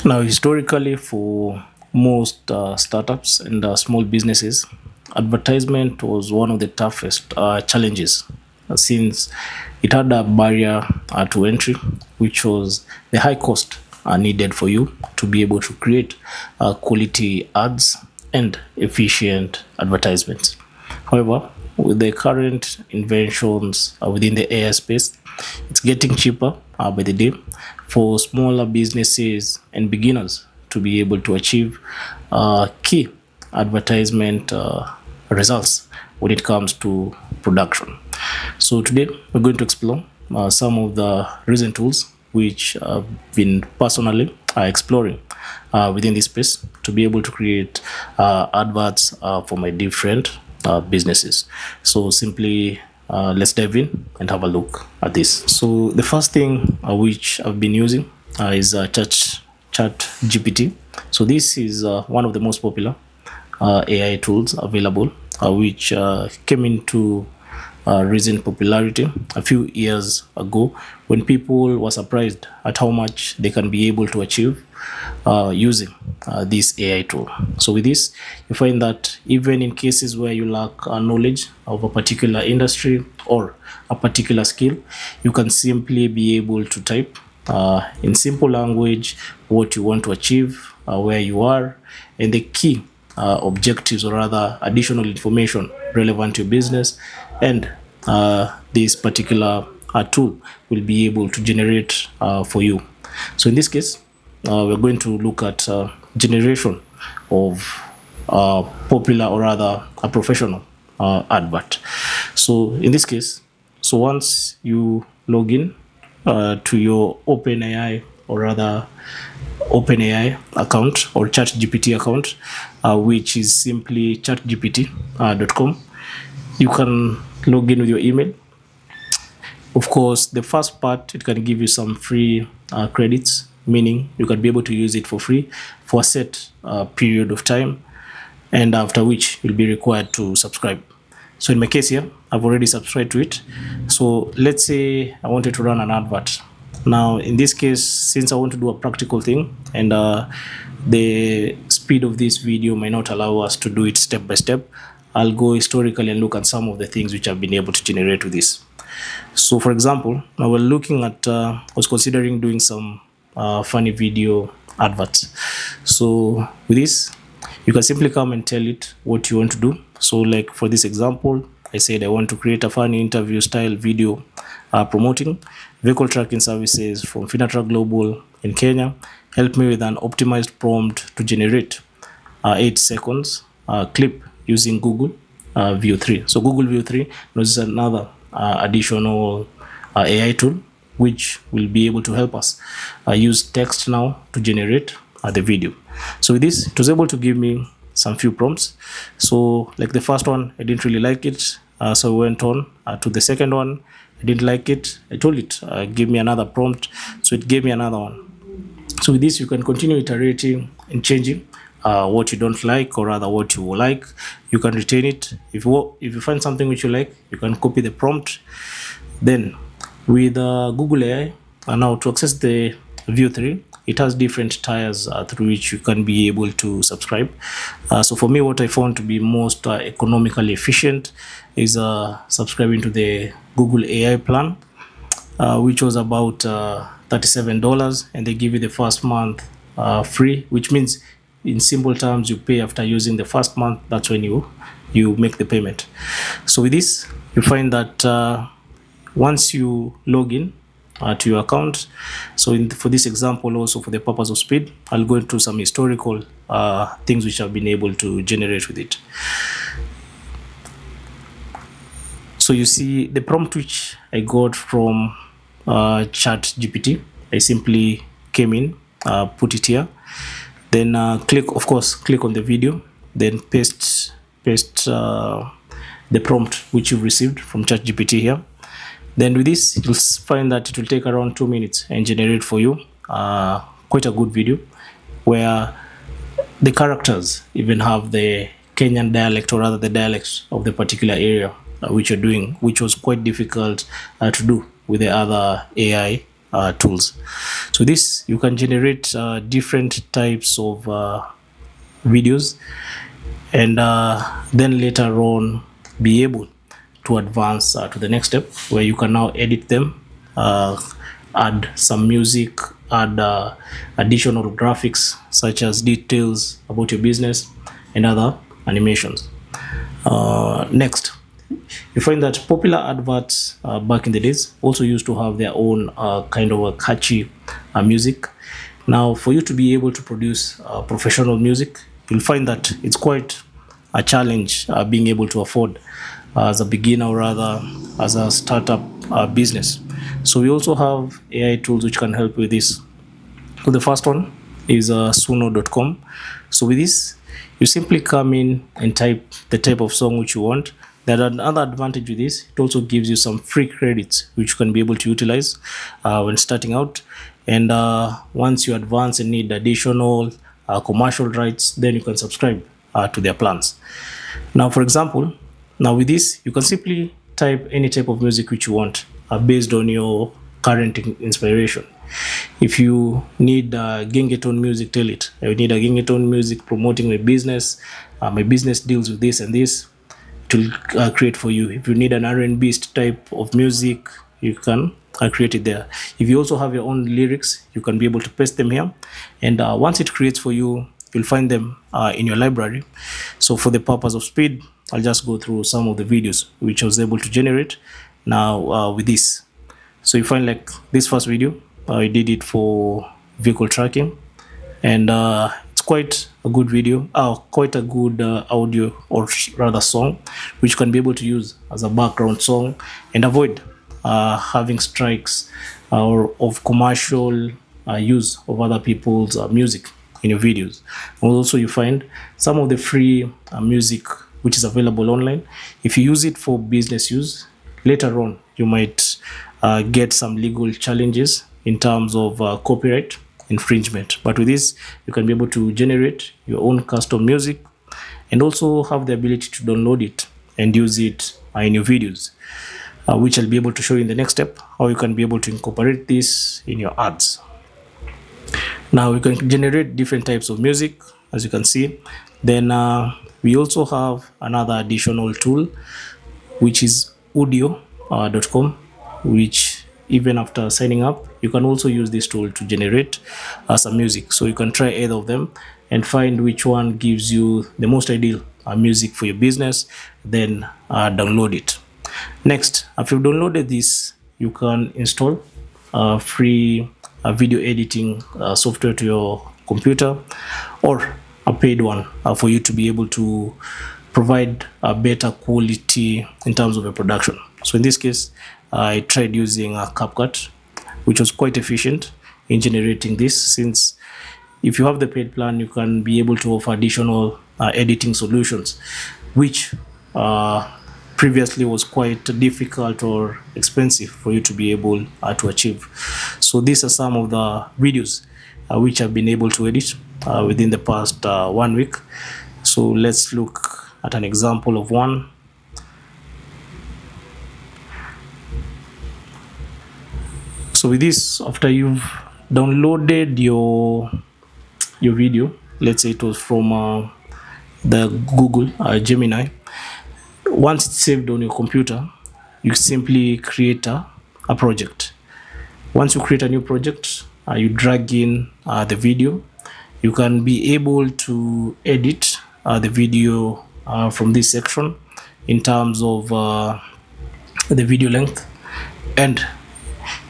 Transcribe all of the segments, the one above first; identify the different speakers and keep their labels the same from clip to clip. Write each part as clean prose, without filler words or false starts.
Speaker 1: Now, historically, for most startups and small businesses, advertisement was one of the toughest challenges since it had a barrier to entry, which was the high cost needed for you to be able to create quality ads and efficient advertisements. However, with the current inventions within the AI space, it's getting cheaper by the day for smaller businesses and beginners to be able to achieve key advertisement results when it comes to production. So today we're going to explore some of the recent tools which I've been personally exploring within this space to be able to create adverts for my different businesses. So simply let's dive in and have a look at this. So the first thing which I've been using is Chat GPT. So this is one of the most popular AI tools available, which came into recent popularity a few years ago when people were surprised at how much they can be able to achieve using this AI tool. So with this, you find that even in cases where you lack knowledge of a particular industry or a particular skill, you can simply be able to type in simple language what you want to achieve, where you are, and the key objectives or rather additional information relevant to your business, and this particular tool will be able to generate for you. So in this case, we're going to look at generation of popular or rather a professional advert. So in this case, so once you log in to your OpenAI or rather OpenAI account or ChatGPT account, which is simply chatgpt.com, you can log in with your email. Of course, the first part, it can give you some free credits, meaning you can be able to use it for free for a set period of time, and after which you'll be required to subscribe. So in my case here, I've already subscribed to it. So let's say I wanted to run an advert. Now, in this case, since I want to do a practical thing and the speed of this video might not allow us to do it step by step, I'll go historically and look at some of the things which I've been able to generate with this. So for example, now we're looking at, I was considering doing some funny video adverts. So with this, you can simply come and tell it what you want to do. So like for this example, I said I want to create a funny interview style video promoting vehicle tracking services from Finatrack Global in Kenya. Help me with an optimized prompt to generate 8 seconds clip using Google View 3. So Google View 3 is another additional AI tool which will be able to help us use text now to generate the video. So with this, it was able to give me some few prompts. So like the first one, I didn't really like it. So we went on to the second one. I didn't like it. I told it, give me another prompt. So it gave me another one. So with this, you can continue iterating and changing what you don't like or rather what you like. You can retain it. If you find something which you like, you can copy the prompt. Then with Google AI, now to access the View 3, it has different tiers through which you can be able to subscribe. So for me, what I found to be most economically efficient is subscribing to the Google AI plan, which was about $37, and they give you the first month free, which means in simple terms, you pay after using the first month. That's when you make the payment. So with this, you find that once you log in to your account, so for this example, also for the purpose of speed, I'll go into some historical things which I've been able to generate with it. So you see the prompt which I got from ChatGPT. I simply came in, put it here, then click on the video, then paste the prompt which you've received from ChatGPT here. Then with this, you'll find that it will take around 2 minutes and generate for you quite a good video where the characters even have the Kenyan dialect or rather the dialects of the particular area which you're doing, which was quite difficult to do with the other AI tools. So this, you can generate different types of videos, and then later on be able to advance to the next step, where you can now edit them, add some music, add additional graphics such as details about your business and other animations. Next, you find that popular adverts back in the days also used to have their own kind of a catchy music. Now, for you to be able to produce professional music, you'll find that it's quite a challenge being able to afford as a beginner, or rather as a startup business. So we also have AI tools which can help with this. So the first one is suno.com. So with this, you simply come in and type the type of song which you want. There are another advantage with this. It also gives you some free credits which you can be able to utilize when starting out. And once you advance and need additional commercial rights, then you can subscribe to their plans. Now, for example, now with this, you can simply type any type of music which you want based on your current inspiration. If you need gengetone music, tell it, I need a gengetone music promoting my business. My business deals with this and this. It will create for you. If you need an R&B type of music, you can create it there. If you also have your own lyrics, you can be able to paste them here. And once it creates for you, you'll find them in your library. So for the purpose of speed, I'll just go through some of the videos which I was able to generate now with this. So you find like this first video, I did it for vehicle tracking, and it's quite a good video, quite a good audio, or rather song, which can be able to use as a background song and avoid having strikes or of commercial use of other people's music in your videos. And also you find some of the free music which is available online. If you use it for business use, later on you might get some legal challenges in terms of copyright infringement. But with this, you can be able to generate your own custom music and also have the ability to download it and use it in your videos, which I'll be able to show you in the next step, how you can be able to incorporate this in your ads. Now you can generate different types of music, as you can see. Then we also have another additional tool, which is udio.com, which even after signing up, you can also use this tool to generate some music. So you can try either of them and find which one gives you the most ideal music for your business, then download it. Next, after you've downloaded this, you can install free video editing software to your computer, or a paid one for you to be able to provide a better quality in terms of your production. So in this case, I tried using CapCut, which was quite efficient in generating this, since if you have the paid plan, you can be able to offer additional editing solutions, which previously was quite difficult or expensive for you to be able to achieve. So these are some of the videos which I've been able to edit within the past 1 week. So let's look at an example of one. So with this, after you've downloaded your video, let's say it was from the Google Gemini, once it's saved on your computer, you simply create a project. Once you create a new project, you drag in the video. You can be able to edit the video from this section in terms of the video length, and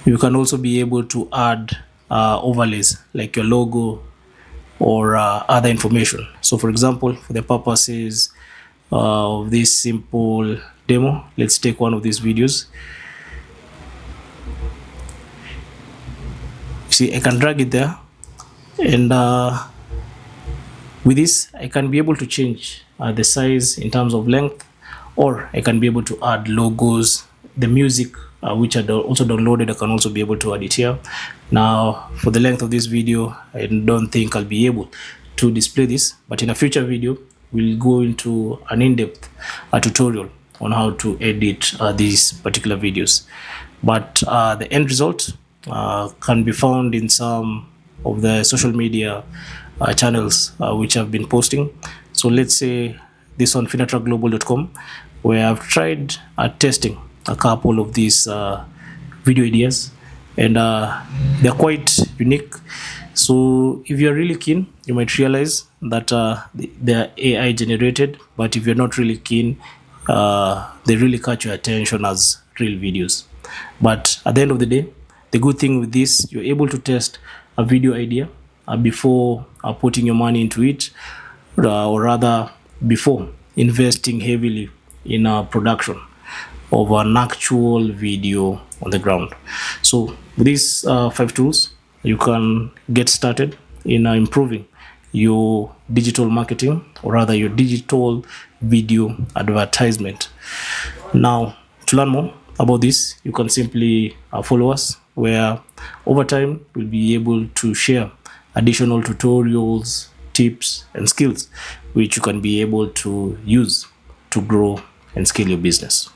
Speaker 1: you can also be able to add overlays like your logo or other information. So for example, for the purposes of this simple demo, let's take one of these videos. See, I can drag it there, and with this I can be able to change the size in terms of length, or I can be able to add logos, the music which I also downloaded. I can also be able to add it here. Now for the length of this video, I don't think I'll be able to display this, but in a future video we'll go into an in-depth tutorial on how to edit these particular videos. But the end result can be found in some of the social media channels which I've been posting. So let's say this on finatrackglobal.com, where I've tried testing a couple of these video ideas, and they're quite unique. So if you're really keen, you might realize that they're AI generated, but if you're not really keen, they really catch your attention as real videos. But at the end of the day, the good thing with this, you're able to test a video idea before putting your money into it, or rather before investing heavily in production of an actual video on the ground. So with these 5 tools, you can get started in improving your digital marketing, or rather your digital video advertisement. Now, to learn more about this, you can simply follow us, where over time we'll be able to share additional tutorials, tips, and skills which you can be able to use to grow and scale your business.